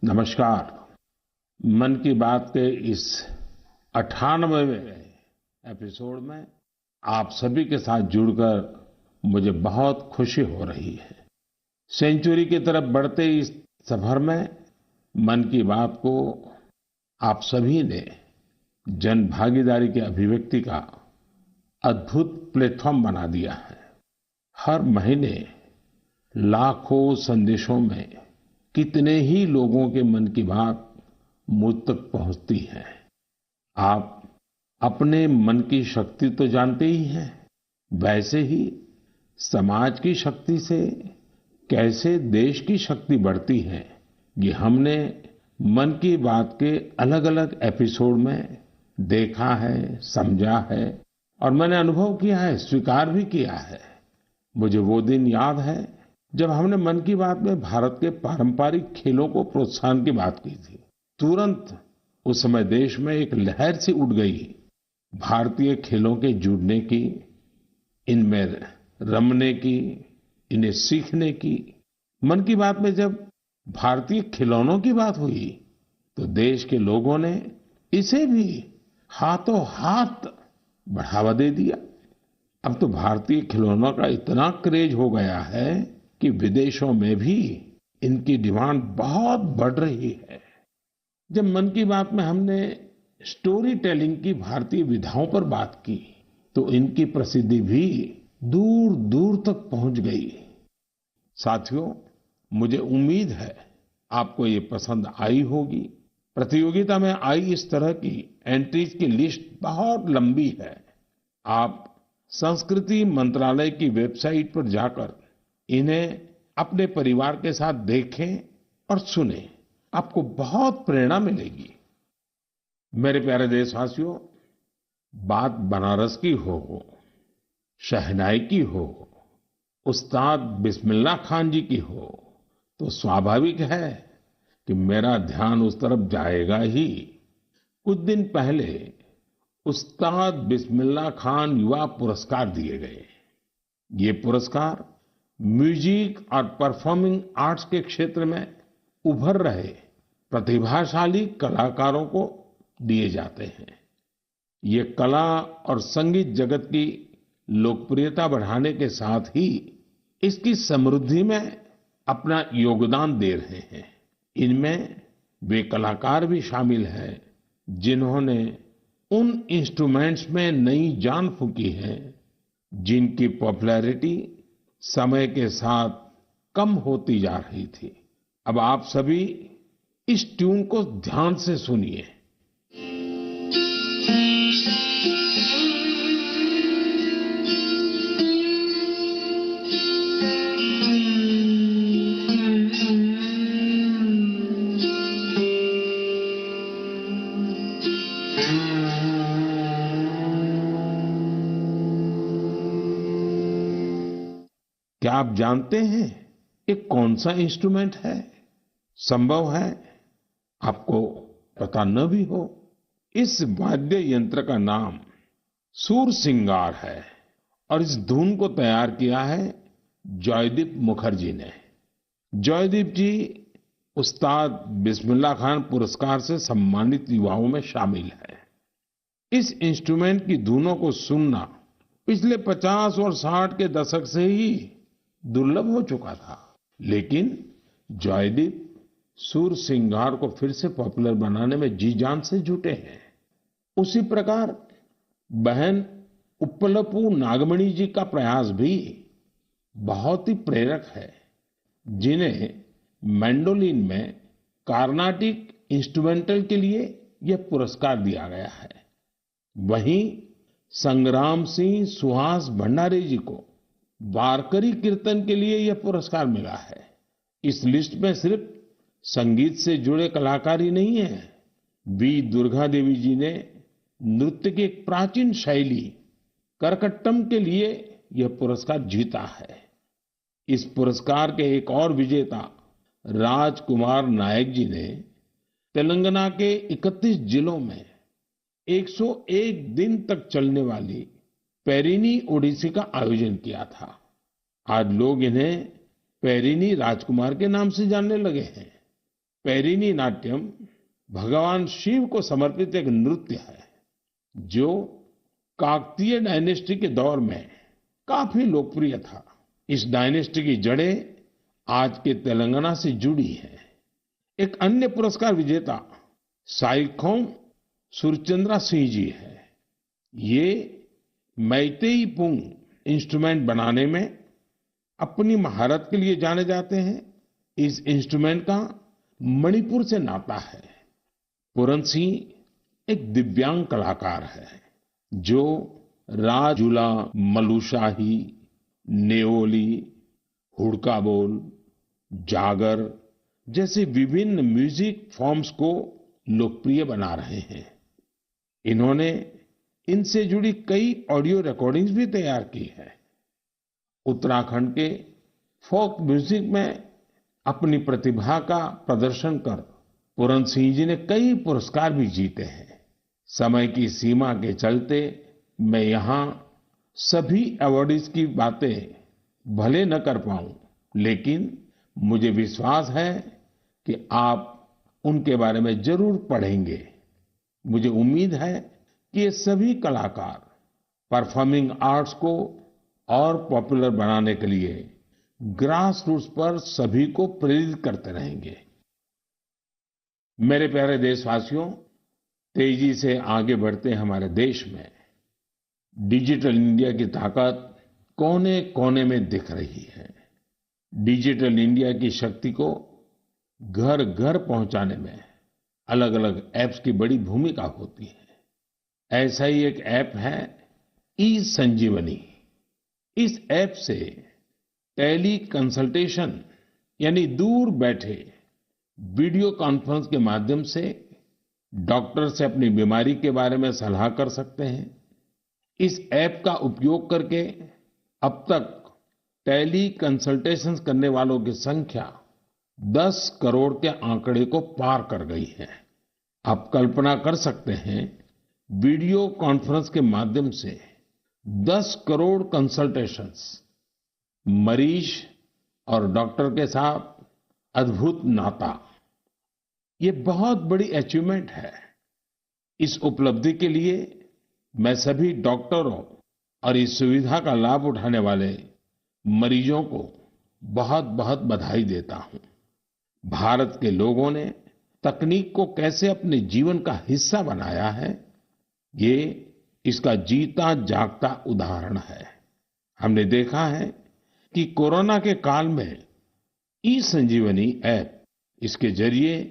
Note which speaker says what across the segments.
Speaker 1: नमस्कार। मन की बात के इस 98वें एपिसोड में आप सभी के साथ जुड़कर मुझे बहुत खुशी हो रही है। सेंचुरी की तरफ बढ़ते इस सफर में मन की बात को आप सभी ने जन भागीदारी की अभिव्यक्ति का अद्भुत प्लेटफॉर्म बना दिया है। हर महीने लाखों संदेशों में कितने ही लोगों के मन की बात मुझ तक पहुंचती है। आप अपने मन की शक्ति तो जानते ही हैं, वैसे ही समाज की शक्ति से कैसे देश की शक्ति बढ़ती है, ये हमने मन की बात के अलग अलग एपिसोड में देखा है, समझा है और मैंने अनुभव किया है, स्वीकार भी किया है। मुझे वो दिन याद है जब हमने मन की बात में भारत के पारंपरिक खेलों को प्रोत्साहन की बात की थी। तुरंत उस समय देश में एक लहर सी उठ गई भारतीय खेलों के जुड़ने की, इनमें रमने की, इन्हें सीखने की। मन की बात में जब भारतीय खिलौनों की बात हुई तो देश के लोगों ने इसे भी हाथों हाथ बढ़ावा दे दिया। अब तो भारतीय खिलौनों का इतना क्रेज हो गया है कि विदेशों में भी इनकी डिमांड बहुत बढ़ रही है। जब मन की बात में हमने स्टोरी टेलिंग की भारतीय विधाओं पर बात की तो इनकी प्रसिद्धि भी दूर दूर तक पहुंच गई। साथियों, मुझे उम्मीद है आपको ये पसंद आई होगी। प्रतियोगिता में आई इस तरह की एंट्रीज की लिस्ट बहुत लंबी है। आप संस्कृति मंत्रालय की वेबसाइट पर जाकर इन्हें अपने परिवार के साथ देखें और सुनें, आपको बहुत प्रेरणा मिलेगी। मेरे प्यारे देशवासियों, बात बनारस की हो, शहनाई की हो, उस्ताद बिस्मिल्लाह खान जी की हो, तो स्वाभाविक है कि मेरा ध्यान उस तरफ जाएगा ही। कुछ दिन पहले उस्ताद बिस्मिल्लाह खान युवा पुरस्कार दिए गए। ये पुरस्कार म्यूजिक और परफॉर्मिंग आर्ट्स के क्षेत्र में उभर रहे प्रतिभाशाली कलाकारों को दिए जाते हैं। ये कला और संगीत जगत की लोकप्रियता बढ़ाने के साथ ही इसकी समृद्धि में अपना योगदान दे रहे हैं। इनमें वे कलाकार भी शामिल हैं जिन्होंने उन इंस्ट्रूमेंट्स में नई जान फूंकी है जिनकी पॉपुलैरिटी समय के साथ कम होती जा रही थी। अब आप सभी इस ट्यून को ध्यान से सुनिए। क्या आप जानते हैं ये कौन सा इंस्ट्रूमेंट है? संभव है आपको पता न भी हो। इस वाद्य यंत्र का नाम सुरसिंगार है और इस धुन को तैयार किया है जॉयदीप मुखर्जी ने। जॉयदीप जी उस्ताद बिस्मिल्लाह खान पुरस्कार से सम्मानित युवाओं में शामिल है। इस इंस्ट्रूमेंट की धुनों को सुनना पिछले 50 और 60 के दशक से ही दुर्लभ हो चुका था, लेकिन जॉयदीप सुरसिंगार को फिर से पॉपुलर बनाने में जी जान से जुटे हैं। उसी प्रकार बहन उप्पलपू नागमणि जी का प्रयास भी बहुत ही प्रेरक है, जिन्हें मैंडोलिन में कार्नाटिक इंस्ट्रूमेंटल के लिए यह पुरस्कार दिया गया है। वहीं संग्राम सिंह सुहास भंडारे जी को वारकरी कीर्तन के लिए यह पुरस्कार मिला है। इस लिस्ट में सिर्फ संगीत से जुड़े कलाकार ही नहीं है। वी दुर्गा देवी जी ने नृत्य की एक प्राचीन शैली करकट्टम के लिए यह पुरस्कार जीता है। इस पुरस्कार के एक और विजेता राजकुमार नायक जी ने तेलंगाना के 31 जिलों में 101 दिन तक चलने वाली पेरिनी ओडिसी का आयोजन किया था। आज लोग इन्हें पेरिनी राजकुमार के नाम से जानने लगे हैं। पेरिनी नाट्यम भगवान शिव को समर्पित एक नृत्य है जो काकतीय डायनेस्टी के दौर में काफी लोकप्रिय था। इस डायनेस्टी की जड़ें आज के तेलंगाना से जुड़ी हैं। एक अन्य पुरस्कार विजेता साइखौम सुरचंद्रा सिंह जी है। ये मैतेई पुंग इंस्ट्रूमेंट बनाने में अपनी महारत के लिए जाने जाते हैं। इस इंस्ट्रूमेंट का मणिपुर से नाता है। पूरन सिंह एक दिव्यांग कलाकार है जो राजुला, मलुशाही, नेओली, हुड़का बोल, जागर जैसे विभिन्न म्यूजिक फॉर्म्स को लोकप्रिय बना रहे हैं। इन्होंने इनसे जुड़ी कई ऑडियो रिकॉर्डिंग्स भी तैयार की है। उत्तराखंड के फोक म्यूजिक में अपनी प्रतिभा का प्रदर्शन कर पूरन सिंह जी ने कई पुरस्कार भी जीते हैं। समय की सीमा के चलते मैं यहाँ सभी अवार्डीज की बातें भले न कर पाऊं, लेकिन मुझे विश्वास है कि आप उनके बारे में जरूर पढ़ेंगे। मुझे उम्मीद है कि ये सभी कलाकार परफॉर्मिंग आर्ट्स को और पॉपुलर बनाने के लिए ग्रास रूट्स पर सभी को प्रेरित करते रहेंगे। मेरे प्यारे देशवासियों, तेजी से आगे बढ़ते हमारे देश में डिजिटल इंडिया की ताकत कोने कोने में दिख रही है। डिजिटल इंडिया की शक्ति को घर घर पहुंचाने में अलग अलग ऐप्स की बड़ी भूमिका होती है। ऐसा ही एक ऐप है ई संजीवनी। इस ऐप से टेली कंसल्टेशन यानी दूर बैठे वीडियो कॉन्फ्रेंस के माध्यम से डॉक्टर से अपनी बीमारी के बारे में सलाह कर सकते हैं। इस ऐप का उपयोग करके अब तक टेली कंसल्टेशंस करने वालों की संख्या 10 करोड़ के आंकड़े को पार कर गई है। आप कल्पना कर सकते हैं, वीडियो कॉन्फ्रेंस के माध्यम से 10 करोड़ कंसल्टेशंस, मरीज और डॉक्टर के साथ अद्भुत नाता। ये बहुत बड़ी अचीवमेंट है। इस उपलब्धि के लिए मैं सभी डॉक्टरों और इस सुविधा का लाभ उठाने वाले मरीजों को बहुत बहुत बधाई देता हूं। भारत के लोगों ने तकनीक को कैसे अपने जीवन का हिस्सा बनाया है, ये इसका जीता जागता उदाहरण है। हमने देखा है कि कोरोना के काल में ई संजीवनी ऐप, इसके जरिए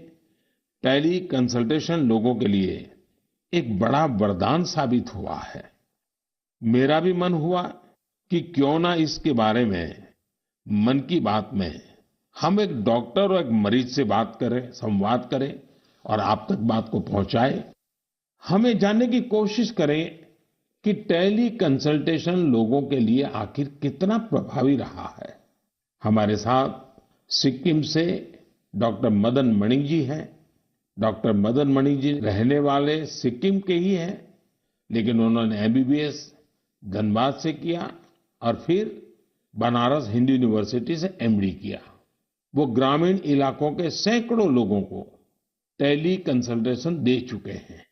Speaker 1: टेली कंसल्टेशन लोगों के लिए एक बड़ा वरदान साबित हुआ है। मेरा भी मन हुआ कि क्यों ना इसके बारे में मन की बात में हम एक डॉक्टर और एक मरीज से बात करें, संवाद करें और आप तक बात को पहुंचाएं। हमें जानने की कोशिश करें कि टेली कंसल्टेशन लोगों के लिए आखिर कितना प्रभावी रहा है। हमारे साथ सिक्किम से डॉक्टर मदन मणि जी हैं। डॉक्टर मदन मणि जी रहने वाले सिक्किम के ही हैं, लेकिन उन्होंने एमबीबीएस धनबाद से किया और फिर बनारस हिंदू यूनिवर्सिटी से एमडी किया। वो ग्रामीण इलाकों के सैकड़ों लोगों को टेली कंसल्टेशन दे चुके हैं।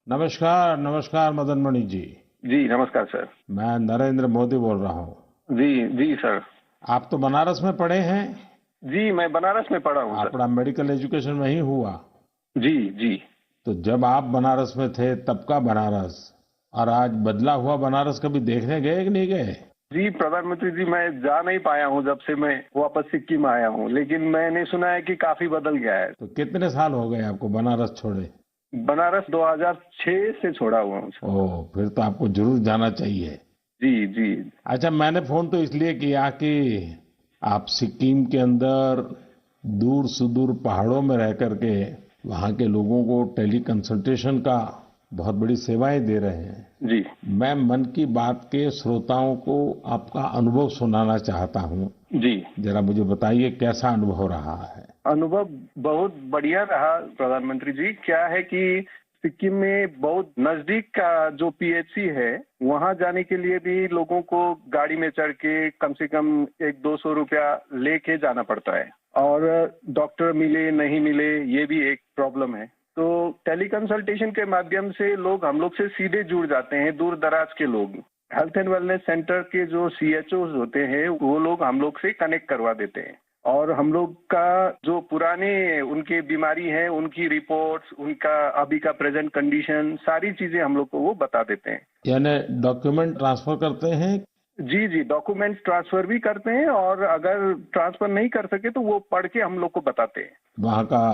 Speaker 1: नमस्कार, नमस्कार मदन मणि जी।
Speaker 2: जी नमस्कार सर।
Speaker 1: मैं नरेंद्र मोदी बोल रहा हूँ।
Speaker 2: जी जी सर।
Speaker 1: आप तो बनारस में पढ़े हैं?
Speaker 2: जी मैं बनारस में पढ़ा हूँ सर।
Speaker 1: अपना मेडिकल एजुकेशन वहीं हुआ?
Speaker 2: जी जी।
Speaker 1: तो जब आप बनारस में थे तब का बनारस और आज बदला हुआ बनारस कभी देखने गए कि नहीं गए?
Speaker 2: जी प्रधानमंत्री जी, मैं जा नहीं पाया हूँ जब से मैं वापस सिक्किम आया हूँ, लेकिन मैंने सुना है कि काफी बदल गया है।
Speaker 1: तो कितने साल हो गए आपको बनारस छोड़े?
Speaker 2: बनारस 2006 से छोड़ा हुआ हूँ सर।
Speaker 1: ओह, फिर तो आपको जरूर जाना चाहिए।
Speaker 2: जी जी।
Speaker 1: अच्छा, मैंने फोन तो इसलिए किया कि आप सिक्किम के अंदर दूर सुदूर पहाड़ों में रह करके वहाँ के लोगों को टेली कंसल्टेशन का बहुत बड़ी सेवाएं दे रहे हैं।
Speaker 2: जी।
Speaker 1: मैं मन की बात के श्रोताओं को आपका अनुभव सुनाना चाहता हूँ।
Speaker 2: जी।
Speaker 1: जरा मुझे बताइए कैसा अनुभव रहा है?
Speaker 2: अनुभव बहुत बढ़िया रहा प्रधानमंत्री जी। क्या है कि सिक्किम में बहुत नजदीक का जो पीएचसी है, वहाँ जाने के लिए भी लोगों को गाड़ी में चढ़ के कम से कम 100-200 रुपया लेके जाना पड़ता है। और डॉक्टर मिले नहीं मिले ये भी एक प्रॉब्लम है। तो टेली कंसल्टेशन के माध्यम से लोग हम लोग से सीधे जुड़ जाते हैं, दूर दराज के लोग। हेल्थ एंड वेलनेस सेंटर के जो CHOs होते हैं वो लोग हम लोग से कनेक्ट करवा देते हैं और हम लोग का जो पुराने उनके बीमारी है, उनकी रिपोर्ट्स, उनका अभी का प्रेजेंट कंडीशन, सारी चीजें हम लोग को वो बता देते हैं।
Speaker 1: यानी डॉक्यूमेंट ट्रांसफर करते हैं?
Speaker 2: जी जी, डॉक्यूमेंट्स ट्रांसफर भी करते हैं और अगर ट्रांसफर नहीं कर सके तो वो पढ़ के हम लोग को बताते हैं।
Speaker 1: वहाँ का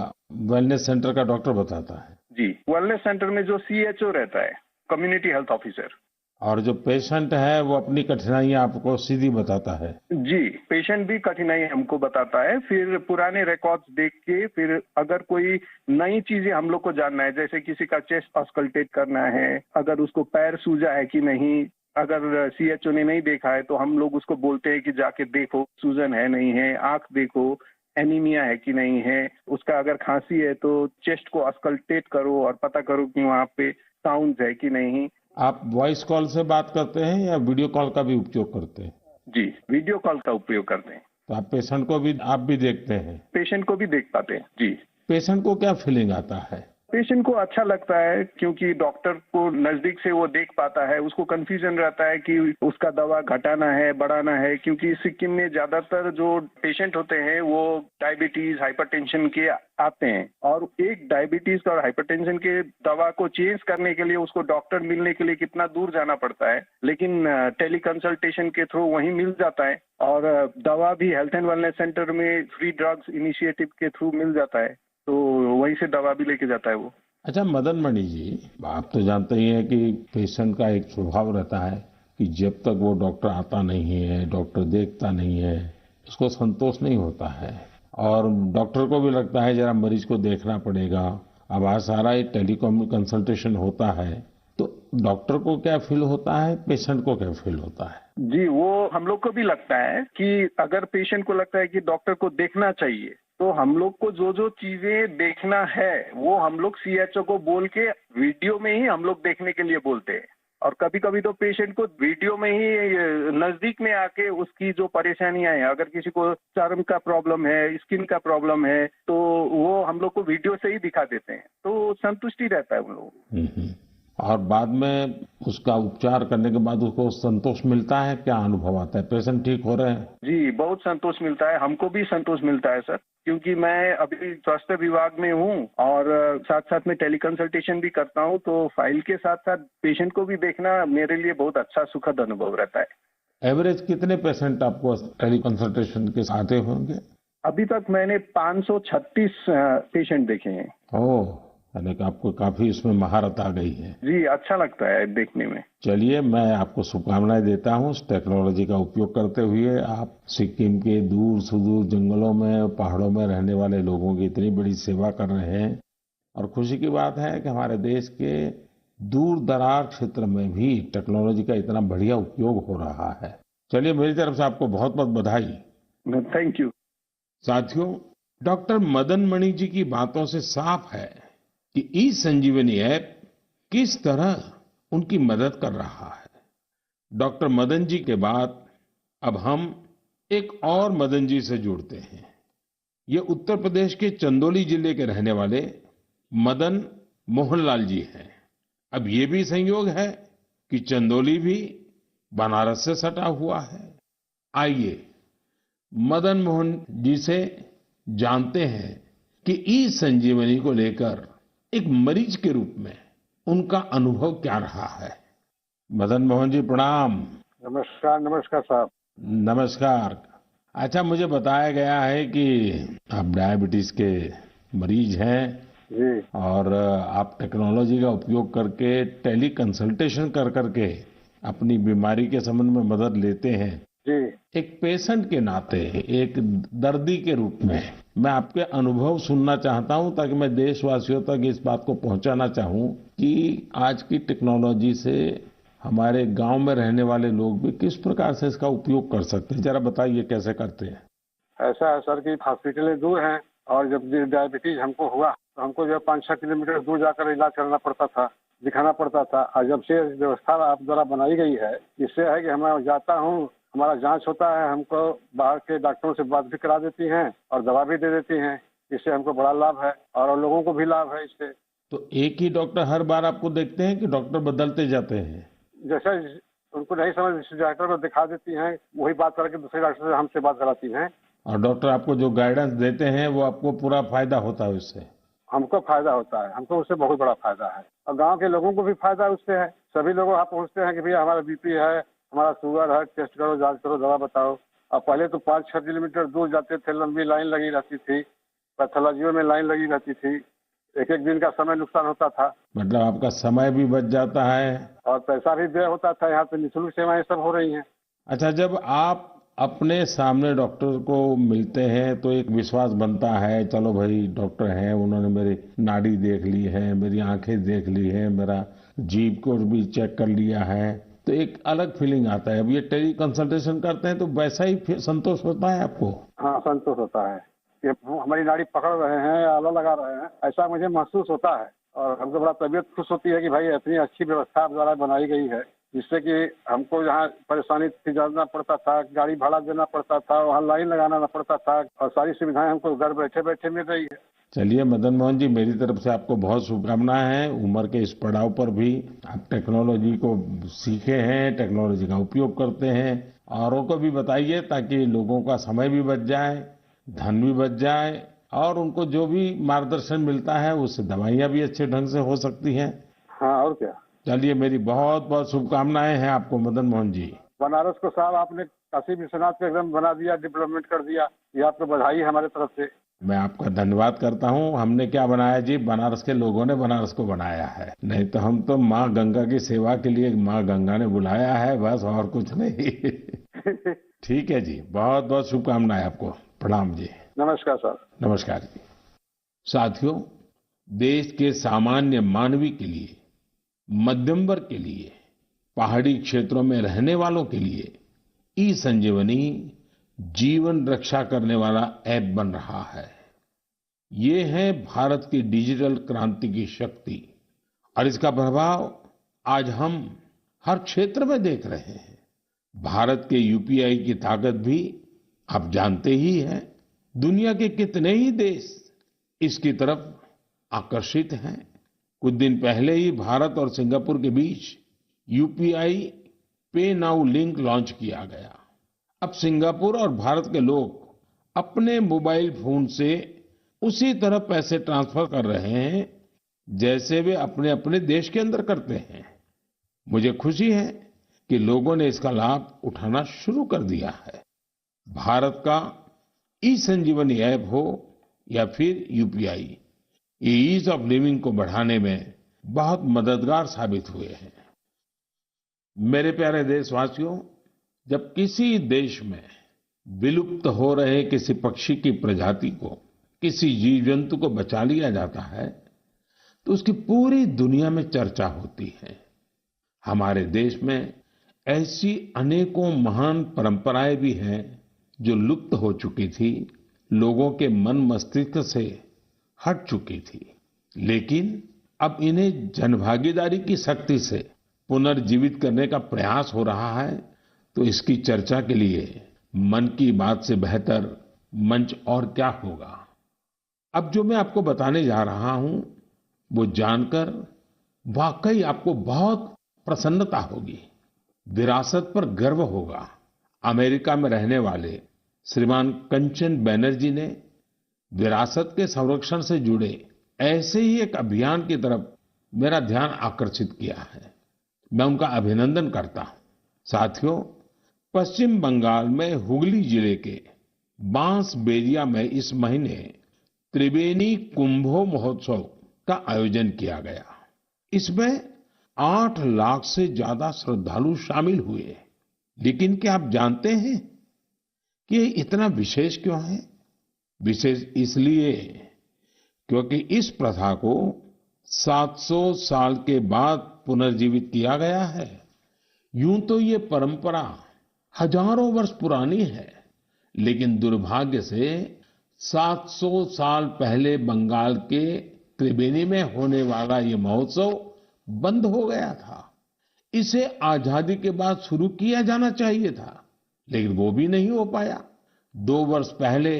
Speaker 1: वेलनेस सेंटर का डॉक्टर बताता है?
Speaker 2: जी, वेलनेस सेंटर में जो CHO रहता है, कम्युनिटी हेल्थ ऑफिसर।
Speaker 1: और जो पेशेंट है वो अपनी कठिनाइयां आपको सीधी बताता है?
Speaker 2: जी, पेशेंट भी कठिनाई हमको बताता है, फिर पुराने रिकॉर्ड्स देख के फिर अगर कोई नई चीजें हम लोग को जानना है, जैसे किसी का चेस्ट ऑस्कल्टेट करना है, अगर उसको पैर सूजा है कि नहीं, अगर CHO ने नहीं देखा है तो हम लोग उसको बोलते हैं कि जाके देखो सूजन है नहीं है, आंख देखो, एनीमिया है कि नहीं है, उसका अगर खांसी है तो चेस्ट को ऑस्कल्टेट करो और पता करो कि वहाँ पे साउंड है कि नहीं।
Speaker 1: आप वॉइस कॉल से बात करते हैं या वीडियो कॉल का भी उपयोग करते हैं?
Speaker 2: जी, वीडियो कॉल का उपयोग करते हैं।
Speaker 1: तो आप पेशेंट को भी आप भी देखते हैं?
Speaker 2: पेशेंट को भी देख पाते हैं। जी।
Speaker 1: पेशेंट को क्या फीलिंग आता है?
Speaker 2: पेशेंट को अच्छा लगता है क्योंकि डॉक्टर को नजदीक से वो देख पाता है। उसको कंफ्यूजन रहता है कि उसका दवा घटाना है, बढ़ाना है, क्योंकि सिक्किम में ज्यादातर जो पेशेंट होते हैं वो डायबिटीज, हाइपरटेंशन के आते हैं और एक डायबिटीज और हाइपरटेंशन के दवा को चेंज करने के लिए उसको डॉक्टर मिलने के लिए कितना दूर जाना पड़ता है, लेकिन टेली कंसल्टेशन के थ्रू वहीं मिल जाता है और दवा भी हेल्थ एंड वेलनेस सेंटर में फ्री ड्रग्स इनिशिएटिव के थ्रू मिल जाता है, तो वहीं से दवा भी लेके जाता है वो।
Speaker 1: अच्छा मदन मणि जी, आप तो जानते ही हैं कि पेशेंट का एक स्वभाव रहता है कि जब तक वो डॉक्टर आता नहीं है, डॉक्टर देखता नहीं है, उसको संतोष नहीं होता है और डॉक्टर को भी लगता है जरा मरीज को देखना पड़ेगा। अब आज सारा ये टेलीकॉम कंसल्टेशन होता है, तो डॉक्टर को क्या फील होता है, पेशेंट को क्या फील होता है?
Speaker 2: जी, वो हम लोग को भी लगता है कि अगर पेशेंट को लगता है कि डॉक्टर को देखना चाहिए तो हम लोग को जो जो चीजें देखना है वो हम लोग CHO को बोल के वीडियो में ही हम लोग देखने के लिए बोलते हैं और कभी कभी तो पेशेंट को वीडियो में ही नजदीक में आके उसकी जो परेशानियां हैं, अगर किसी को चर्म का प्रॉब्लम है, स्किन का प्रॉब्लम है, तो वो हम लोग को वीडियो से ही दिखा देते हैं, तो संतुष्टि रहता है उन लोगों को।
Speaker 1: और बाद में उसका उपचार करने के बाद उसको संतोष मिलता है? क्या अनुभव आता है, पेशेंट ठीक हो रहे हैं?
Speaker 2: जी, बहुत संतोष मिलता है, हमको भी संतोष मिलता है सर, क्योंकि मैं अभी स्वास्थ्य विभाग में हूँ और साथ साथ में टेली कंसल्टेशन भी करता हूँ, तो फाइल के साथ साथ पेशेंट को भी देखना मेरे लिए बहुत अच्छा सुखद अनुभव रहता है।
Speaker 1: एवरेज कितने पेशेंट आपको टेली कंसल्टेशन के आते होंगे?
Speaker 2: अभी तक मैंने 536 पेशेंट देखे हैं।
Speaker 1: ओह, यानी कि आपको काफी इसमें महारत आ गई है।
Speaker 2: जी, अच्छा लगता है देखने में।
Speaker 1: चलिए, मैं आपको शुभकामनाएं देता हूँ। इस टेक्नोलॉजी का उपयोग करते हुए आप सिक्किम के दूर सुदूर जंगलों में, पहाड़ों में रहने वाले लोगों की इतनी बड़ी सेवा कर रहे हैं और खुशी की बात है कि हमारे देश के दूर दराज क्षेत्र में भी टेक्नोलॉजी का इतना बढ़िया उपयोग हो रहा है। चलिए, मेरी तरफ से आपको बहुत बहुत बधाई।
Speaker 2: Thank you.
Speaker 1: साथियों, डॉक्टर मदन मणि जी की बातों से साफ है कि ई संजीवनी ऐप किस तरह उनकी मदद कर रहा है। डॉक्टर मदन जी के बाद अब हम एक और मदन जी से जुड़ते हैं। ये उत्तर प्रदेश के चंदौली जिले के रहने वाले मदन मोहनलाल जी हैं। अब ये भी संयोग है कि चंदौली भी बनारस से सटा हुआ है। आइए मदन मोहन जी से जानते हैं कि ई संजीवनी को लेकर एक मरीज के रूप में उनका अनुभव क्या रहा है। मदन मोहन जी प्रणाम।
Speaker 3: नमस्कार। नमस्कार साहब।
Speaker 1: नमस्कार। अच्छा, मुझे बताया गया है कि आप डायबिटीज के मरीज हैं
Speaker 3: जी।
Speaker 1: और आप टेक्नोलॉजी का उपयोग करके टेली कंसल्टेशन कर करके अपनी बीमारी के संबंध में मदद लेते हैं।
Speaker 3: जी।
Speaker 1: एक पेशेंट के नाते, एक दर्दी के रूप में मैं आपके अनुभव सुनना चाहता हूं ताकि मैं देशवासियों तक इस बात को पहुंचाना चाहूं कि आज की टेक्नोलॉजी से हमारे गांव में रहने वाले लोग भी किस प्रकार से इसका उपयोग कर सकते हैं। जरा बताइए कैसे करते हैं।
Speaker 3: ऐसा है सर कि हॉस्पिटलें दूर हैं और जब डायबिटीज हमको हुआ तो हमको जो 5-6 किलोमीटर दूर जाकर इलाज करना पड़ता था, दिखाना पड़ता था। और जब से व्यवस्था आप द्वारा बनाई गई है, इससे है कि मैं जाता हूँ हमारा जांच होता है, हमको बाहर के डॉक्टरों से बात भी करा देती हैं और दवा भी दे देती हैं। इससे हमको बड़ा लाभ है और लोगों को भी लाभ है इससे।
Speaker 1: तो एक ही डॉक्टर हर बार आपको देखते हैं कि डॉक्टर बदलते जाते हैं?
Speaker 3: जैसे उनको नहीं समझ जिस डॉक्टर को दिखा देती हैं, वही बात करके दूसरे डॉक्टर से हमसे बात कराती हैं।
Speaker 1: और डॉक्टर आपको जो गाइडेंस देते हैं वो आपको पूरा फायदा होता है उससे?
Speaker 3: हमको फायदा होता है, हमको उससे बहुत बड़ा फायदा है और गांव के लोगों को भी फायदा उससे है। सभी लोग वहाँ पहुँचते हैं कि भैया हमारा बीपी है, हमारा शुगर है, टेस्ट करो, जांच करो, दवा बताओ। अब पहले तो 5-6 किलोमीटर दूर जाते थे, लंबी लाइन लगी रहती थी, पैथोलॉजियों में लाइन लगी रहती थी, एक एक दिन का समय नुकसान होता था।
Speaker 1: मतलब आपका समय भी बच जाता है
Speaker 3: और पैसा भी व्यय होता था। यहाँ पे निःशुल्क सेवाएं सब हो रही हैं।
Speaker 1: अच्छा, जब आप अपने सामने डॉक्टर को मिलते हैं तो एक विश्वास बनता है, चलो भाई डॉक्टर हैं, उन्होंने मेरी नाड़ी देख ली है, मेरी आंखें देख ली है, मेरा जीभ को भी चेक कर लिया है, तो एक अलग फीलिंग आता है। अब ये टेली कंसल्टेशन करते हैं तो वैसा ही संतोष होता है आपको?
Speaker 3: हाँ, संतोष होता है कि हमारी नाड़ी पकड़ रहे हैं, आला लगा रहे हैं, ऐसा मुझे महसूस होता है। और हमको बड़ा तबीयत खुश होती है कि भाई इतनी अच्छी व्यवस्था आप द्वारा बनाई गई है, जिससे कि हमको जहाँ परेशानी थी, जाना पड़ता था, गाड़ी भाड़ा देना पड़ता था, वहाँ लाइन लगाना पड़ता था, और सारी सुविधाएं हमको घर बैठे बैठे मिल रही है।
Speaker 1: चलिए मदन मोहन जी, मेरी तरफ से आपको बहुत शुभकामनाएं हैं। उम्र के इस पड़ाव पर भी आप टेक्नोलॉजी को सीखे हैं, टेक्नोलॉजी का उपयोग करते हैं। औरों को भी बताइए ताकि लोगों का समय भी बच जाए, धन भी बच जाए और उनको जो भी मार्गदर्शन मिलता है उससे दवाइयाँ भी अच्छे ढंग से हो सकती हैं।
Speaker 3: हाँ, और क्या।
Speaker 1: चलिए, मेरी बहुत बहुत शुभकामनाएं हैं आपको मदन मोहन जी।
Speaker 3: बनारस को साहब आपने काशी विश्वनाथ को एकदम बना दिया, डेवलपमेंट कर दिया, ये आपको बधाई है हमारे तरफ से।
Speaker 1: मैं आपका धन्यवाद करता हूँ। हमने क्या बनाया जी, बनारस के लोगों ने बनारस को बनाया है। नहीं तो हम तो माँ गंगा की सेवा के लिए माँ गंगा ने बुलाया है, बस और कुछ नहीं। ठीक है जी, बहुत बहुत शुभकामनाएं आपको। प्रणाम जी।
Speaker 3: नमस्कार सर।
Speaker 1: नमस्कार जी। साथियों, देश के सामान्य मानवी के लिए, मध्यम वर्ग के लिए, पहाड़ी क्षेत्रों में रहने वालों के लिए ई संजीवनी जीवन रक्षा करने वाला ऐप बन रहा है। ये है भारत की डिजिटल क्रांति की शक्ति और इसका प्रभाव आज हम हर क्षेत्र में देख रहे हैं। भारत के यूपीआई की ताकत भी आप जानते ही हैं। दुनिया के कितने ही देश इसकी तरफ आकर्षित हैं। कुछ दिन पहले ही भारत और सिंगापुर के बीच यूपीआई पे नाउ लिंक लॉन्च किया गया। अब सिंगापुर और भारत के लोग अपने मोबाइल फोन से उसी तरह पैसे ट्रांसफर कर रहे हैं जैसे वे अपने अपने देश के अंदर करते हैं। मुझे खुशी है कि लोगों ने इसका लाभ उठाना शुरू कर दिया है। भारत का ई संजीवनी ऐप हो या फिर यूपीआई, ये ईज ऑफ लिविंग को बढ़ाने में बहुत मददगार साबित हुए हैं। मेरे प्यारे देशवासियों, जब किसी देश में विलुप्त हो रहे किसी पक्षी की प्रजाति को, किसी जीव जंतु को बचा लिया जाता है तो उसकी पूरी दुनिया में चर्चा होती है। हमारे देश में ऐसी अनेकों महान परंपराएं भी हैं जो लुप्त हो चुकी थी, लोगों के मन मस्तिष्क से हट चुकी थी, लेकिन अब इन्हें जनभागीदारी की शक्ति से पुनर्जीवित करने का प्रयास हो रहा है। तो इसकी चर्चा के लिए मन की बात से बेहतर मंच और क्या होगा। अब जो मैं आपको बताने जा रहा हूं वो जानकर वाकई आपको बहुत प्रसन्नता होगी, विरासत पर गर्व होगा। अमेरिका में रहने वाले श्रीमान कंचन बैनर्जी ने विरासत के संरक्षण से जुड़े ऐसे ही एक अभियान की तरफ मेरा ध्यान आकर्षित किया है। मैं उनका अभिनंदन करता हूं। साथियों, पश्चिम बंगाल में हुगली जिले के बांसबेरिया में इस महीने त्रिवेणी कुंभो महोत्सव का आयोजन किया गया। इसमें 8 लाख से ज्यादा श्रद्धालु शामिल हुए। लेकिन क्या आप जानते हैं कि ये इतना विशेष क्यों है? विशेष इसलिए क्योंकि इस प्रथा को 700 साल के बाद पुनर्जीवित किया गया है। यूं तो ये परंपरा हजारों वर्ष पुरानी है, लेकिन दुर्भाग्य से 700 साल पहले बंगाल के त्रिवेणी में होने वाला ये महोत्सव बंद हो गया था। इसे आजादी के बाद शुरू किया जाना चाहिए था, लेकिन वो भी नहीं हो पाया। 2 वर्ष पहले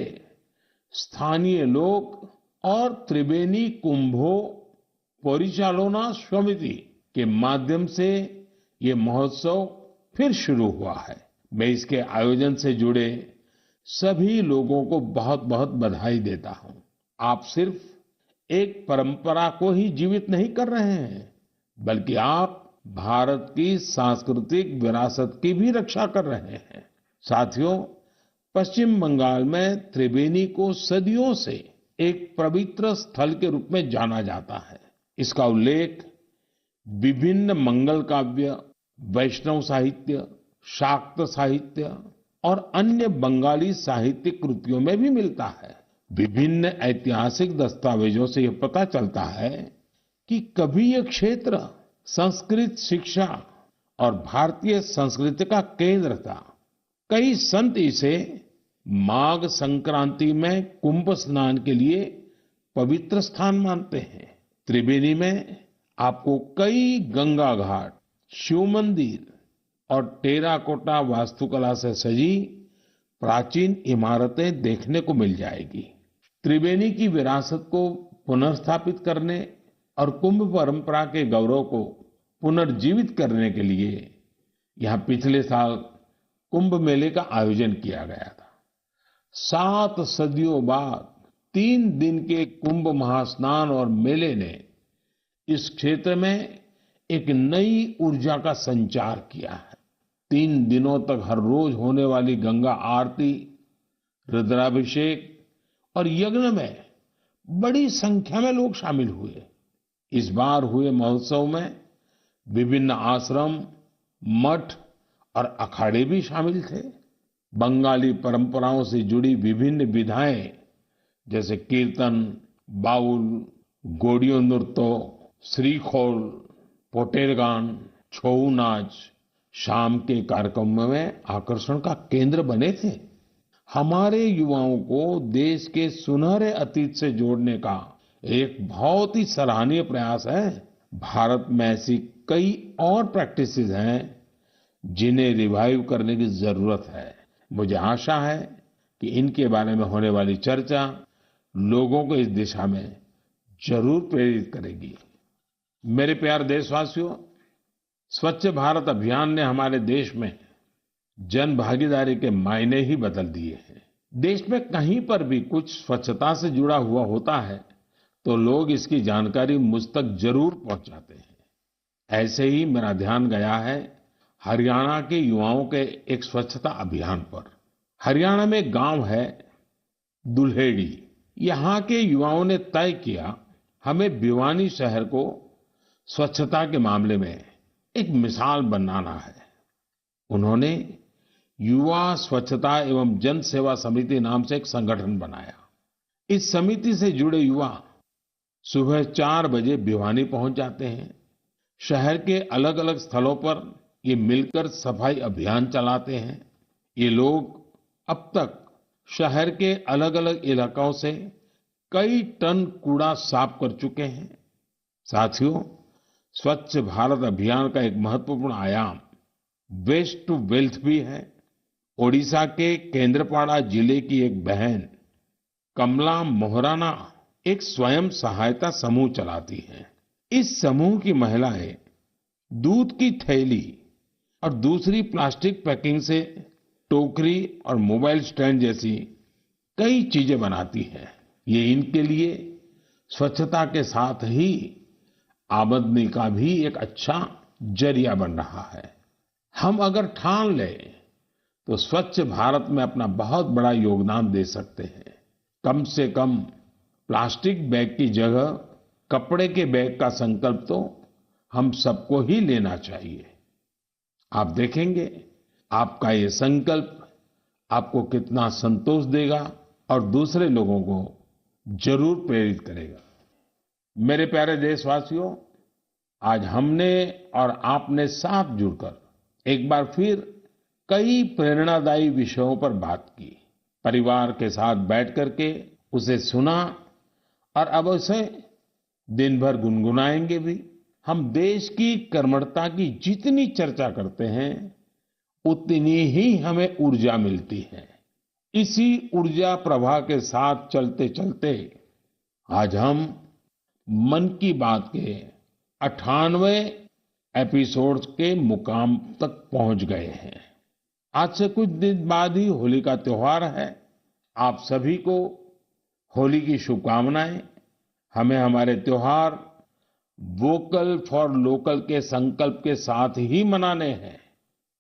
Speaker 1: स्थानीय लोग और त्रिबेनी कुंभो परिचालना समिति के माध्यम से ये महोत्सव फिर शुरू हुआ है। मैं इसके आयोजन से जुड़े सभी लोगों को बहुत बहुत बधाई देता हूं। आप सिर्फ एक परंपरा को ही जीवित नहीं कर रहे हैं, बल्कि आप भारत की सांस्कृतिक विरासत की भी रक्षा कर रहे हैं। साथियों, पश्चिम बंगाल में त्रिबेनी को सदियों से एक पवित्र स्थल के रूप में जाना जाता है। इसका उल्लेख विभिन्न मंगल काव्य, वैष्णव साहित्य, शाक्त साहित्य और अन्य बंगाली साहित्यिक कृतियों में भी मिलता है। विभिन्न ऐतिहासिक दस्तावेजों से यह पता चलता है कि कभी यह क्षेत्र संस्कृत शिक्षा और भारतीय संस्कृति का केंद्र था। कई संत इसे माघ संक्रांति में कुंभ स्नान के लिए पवित्र स्थान मानते हैं। त्रिवेणी में आपको कई गंगा घाट, शिव मंदिर और टेराकोटा वास्तुकला से सजी प्राचीन इमारतें देखने को मिल जाएगी। त्रिवेणी की विरासत को पुनर्स्थापित करने और कुंभ परंपरा के गौरव को पुनर्जीवित करने के लिए यहाँ पिछले साल कुंभ मेले का आयोजन किया गया था। 7 सदियों बाद 3 दिन के कुंभ महास्नान और मेले ने इस क्षेत्र में एक नई ऊर्जा का संचार किया है। 3 दिनों तक हर रोज होने वाली गंगा आरती, रुद्राभिषेक और यज्ञ में बड़ी संख्या में लोग शामिल हुए। इस बार हुए महोत्सव में विभिन्न आश्रम, मठ और अखाड़े भी शामिल थे। बंगाली परंपराओं से जुड़ी विभिन्न विधाएं जैसे कीर्तन, बाउल, गोड़ियों नृत्य, श्रीखोल, पोटेर गान, छऊ नाच शाम के कार्यक्रमों में आकर्षण का केंद्र बने थे। हमारे युवाओं को देश के सुनहरे अतीत से जोड़ने का एक बहुत ही सराहनीय प्रयास है। भारत में ऐसी कई और प्रैक्टिसेस हैं जिन्हें रिवाइव करने की जरूरत है। मुझे आशा है कि इनके बारे में होने वाली चर्चा लोगों को इस दिशा में जरूर प्रेरित करेगी। मेरे प्यारे देशवासियों, स्वच्छ भारत अभियान ने हमारे देश में जन भागीदारी के मायने ही बदल दिए हैं। देश में कहीं पर भी कुछ स्वच्छता से जुड़ा हुआ होता है तो लोग इसकी जानकारी मुझ तक जरूर पहुंचाते हैं। ऐसे ही मेरा ध्यान गया है हरियाणा के युवाओं के एक स्वच्छता अभियान पर। हरियाणा में एक गांव है दुल्हेड़ी। यहाँ के युवाओं ने तय किया हमें भिवानी शहर को स्वच्छता के मामले में एक मिसाल बनाना है। उन्होंने युवा स्वच्छता एवं जन सेवा समिति नाम से एक संगठन बनाया। इस समिति से जुड़े युवा सुबह 4 बजे भिवानी पहुंच जाते हैं। शहर के अलग अलग स्थलों पर ये मिलकर सफाई अभियान चलाते हैं। ये लोग अब तक शहर के अलग अलग इलाकों से कई टन कूड़ा साफ कर चुके हैं। साथियों, स्वच्छ भारत अभियान का एक महत्वपूर्ण आयाम वेस्ट टू वेल्थ भी है। ओडिशा के केंद्रपाड़ा जिले की एक बहन कमला मोहराना एक स्वयं सहायता समूह चलाती हैं। इस समूह की महिलाएं दूध की थैली और दूसरी प्लास्टिक पैकिंग से टोकरी और मोबाइल स्टैंड जैसी कई चीजें बनाती हैं। ये इनके लिए स्वच्छता के साथ ही आमदनी का भी एक अच्छा जरिया बन रहा है। हम अगर ठान लें तो स्वच्छ भारत में अपना बहुत बड़ा योगदान दे सकते हैं। कम से कम प्लास्टिक बैग की जगह कपड़े के बैग का संकल्प तो हम सबको ही लेना चाहिए। आप देखेंगे आपका ये संकल्प आपको कितना संतोष देगा और दूसरे लोगों को जरूर प्रेरित करेगा। मेरे प्यारे देशवासियों, आज हमने और आपने साथ जुड़कर एक बार फिर कई प्रेरणादायी विषयों पर बात की। परिवार के साथ बैठ करके उसे सुना और अब उसे दिन भर गुनगुनाएंगे भी। हम देश की कर्मठता की जितनी चर्चा करते हैं उतनी ही हमें ऊर्जा मिलती है। इसी ऊर्जा प्रवाह के साथ चलते चलते आज हम मन की बात के 98वें एपिसोड के मुकाम तक पहुंच गए हैं। आज से कुछ दिन बाद ही होली का त्योहार है। आप सभी को होली की शुभकामनाएं। हमें हमारे त्योहार वोकल फॉर लोकल के संकल्प के साथ ही मनाने हैं।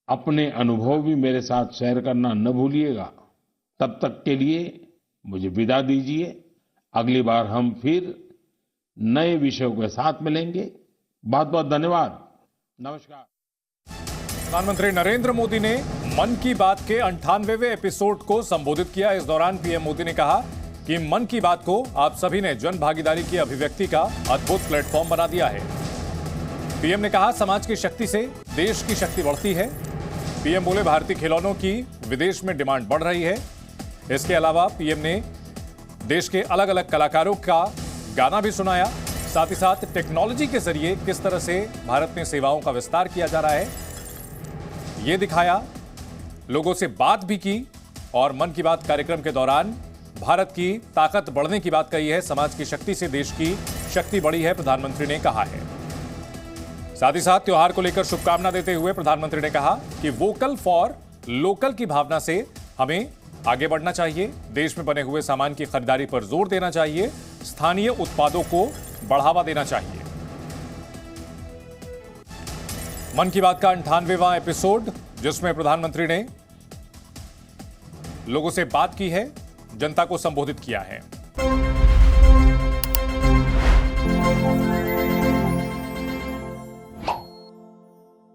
Speaker 1: अपने अनुभव भी मेरे साथ शेयर करना न भूलिएगा। तब तक के लिए मुझे विदा दीजिए। अगली बार हम फिर नए विषयों के साथ मिलेंगे। बहुत बहुत धन्यवाद। नमस्कार।
Speaker 4: प्रधानमंत्री नरेंद्र मोदी ने मन की बात के 98वें एपिसोड को संबोधित किया। इस दौरान पीएम मोदी ने कहा कि मन की बात को आप सभी ने जन भागीदारी की अभिव्यक्ति का अद्भुत प्लेटफॉर्म बना दिया है। पीएम ने कहा समाज की शक्ति से देश की शक्ति बढ़ती है। पीएम बोले भारतीय खिलौनों की विदेश में डिमांड बढ़ रही है। इसके अलावा पीएम ने देश के अलग अलग कलाकारों का गाना भी सुनाया। साथ ही साथ टेक्नोलॉजी के जरिए किस तरह से भारत में सेवाओं का विस्तार किया जा रहा है ये दिखाया। लोगों से बात भी की और मन की बात कार्यक्रम के दौरान भारत की ताकत बढ़ने की बात कही है। समाज की शक्ति से देश की शक्ति बढ़ी है, प्रधानमंत्री ने कहा है। साथ ही साथ त्योहार को लेकर शुभकामना देते हुए प्रधानमंत्री ने कहा कि वोकल फॉर लोकल की भावना से हमें आगे बढ़ना चाहिए। देश में बने हुए सामान की खरीदारी पर जोर देना चाहिए। स्थानीय उत्पादों को बढ़ावा देना चाहिए। मन की बात का 98वां एपिसोड, जिसमें प्रधानमंत्री ने लोगों से बात की है, जनता को संबोधित किया है।